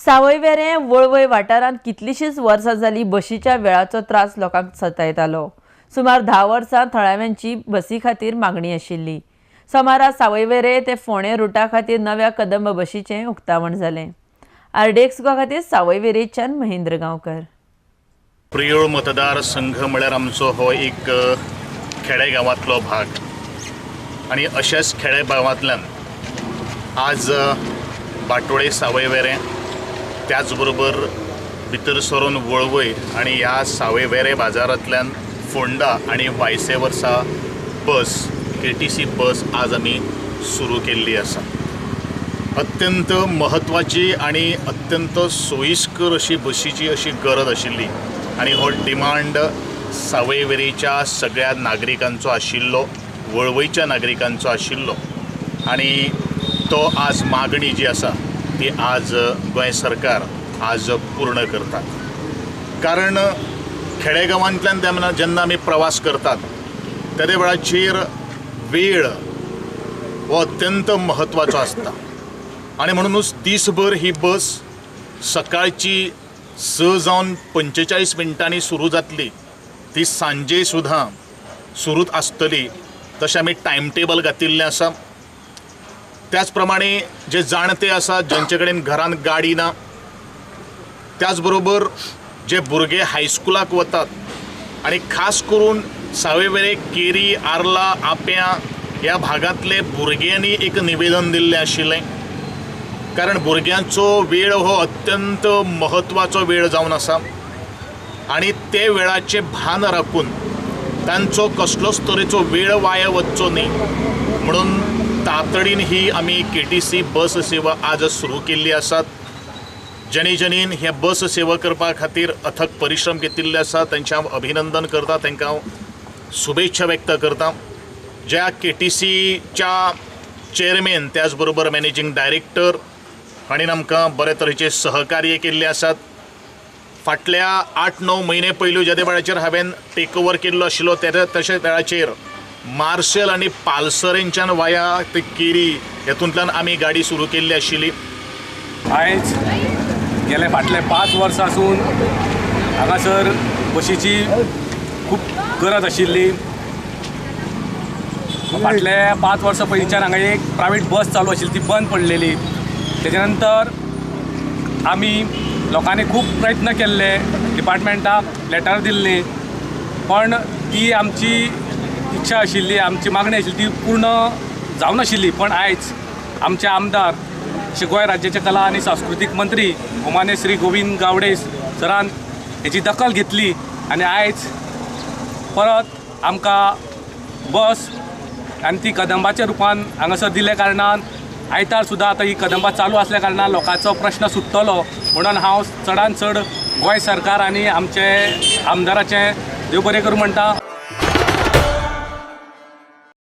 सावयवेरें वळवय वाठारांत कितलींशींच वर्सां जालीं बशीच्या वेळाचो त्रास लोकांक सतायतालो। सुमार 10 वर्सां थळाव्यांची बसी खातीर मागणी आशिल्ली। सोमारा सावयवेरें ते फोंडें रुटा खातीर नव्या कदंब बशीचें उक्तावण जालें। आरडीएक्स गोवा खातीर सावयवेरेंच्यान महेंद्र गांवकर। प्रियोळ मतदार संघ म्हळ्यार आमचो हो एक खेडेगांवांतलो भाग आनी अशाच खेडेगांवांतल्यान आज बाटोळे सावयवेरें त्याचबरोबर भितर सरून वळवय आनी ह्या सावयवेरें बाजारांतल्यान फोंडा आनी वायसे वर्सा बस KTC बस आज आमी सुरू केल्ली आसा। अत्यंत महत्वाची आनी अत्यंत सोयीस्कर अशी बशीची अशी गरज आशिल्ली आनी हो डिमांड सावयवेरेंच्या सगळ्या नागरिकांचो आशिल्लो, वळवयच्या नागरिकांचो आशिल्लो आनी तो आज मागणी जी आसा ती आज गोंय सरकार आज पूर्ण करता। कारण खेडेगांवांतल्यान जेन्ना आमी प्रवास करतात त्या वेळाचेर वेळ हो अत्यंत महत्वाचो आसता आनी म्हणूनच दिसभर ही बस सकाळची 6:45 सुरू जातली ती सांजे सुद्दां सुरूच आसतली तशें आमी टायम टेबल घातिल्लें आसा। त्याच प्रमाणे जे जाणटे आसा ज्यांचे कडेन घरान गाडी ना, त्याचबरोबर जे भुरगे हायस्कुलाक वतात आनी खास करून सावयवेरें, केरी, आर्ला, आप्यां ह्या भागांतले भुरग्यांनी एक निवेदन दिल्लें आशिल्लें। कारण भुरग्यांचो वेळ हो अत्यंत महत्वाचो वेळ जावन आसा आनी ते वेळाचे भान राखून तांचो कसलोच तरेचो वेळ वाया वचचो न्ही म्हणून तातडीन ही आमी KTC बस सेवा आज सुरू केल्ली आसात। जेणेन हे बस सेवा करपा खातीर अथक परिश्रम घेतिल्ले आसा तांचें हांव अभिनंदन करता, तांकां हांव शुभेच्छा व्यक्त करता। ज्या KTCच्या चेअरमॅन त्याच बरोबर मॅनेजिंग डायरेक्टर हांणी आमकां बरे तरेचे सहकार्य केल्ले आसात। फाटल्या 8-9 म्हयने पयलीं ज्या वेळाचेर हांवें टेक ओवर केल्लो आशिल्लो तशे वेळाचेर मार्शल आनी पालसरेंच्यान वाया ते केरी हेतूंतल्यान आमी गाडी सुरू केल्ली आशिल्ली। आयज गेले फाटले 5 वर्सांसून हांगासर बशीची खूब गरज आशिल्ली। फाटले 5 वर्सां पयलींच्यान हांगा एक प्रायवेट बस चालू आशिल्ली ती बंद पडलेली। तेच्या नंतर आमी लोकांनी खूब प्रयत्न केल्ले, डिपार्टमेंटाक लेटर दिल्ली, पण ती आमची इच्छा आशिल्ली, आमची मागणी आशिल्ली ती पूर्ण जावं नाशिल्ली। पण आयज आमचे आमदार गोंय राज्याचे कला आनी सांस्कृतीक मंत्री भोवमान्य श्री गोविंद गावडे सरान हेची दखल घेतली आनी आयज परत आमकां बस आनी ती कदंबाच्या रुपान हांगासर दिले कारणान आयतार सुद्दां आतां ही कदंबा चालू आसल्या कारणान लोकांचो प्रश्न सुट्टलो म्हणून हांव चडांत चड गोंय सरकार आनी आमचे आमदाराचें देव बरें करूं म्हणटा।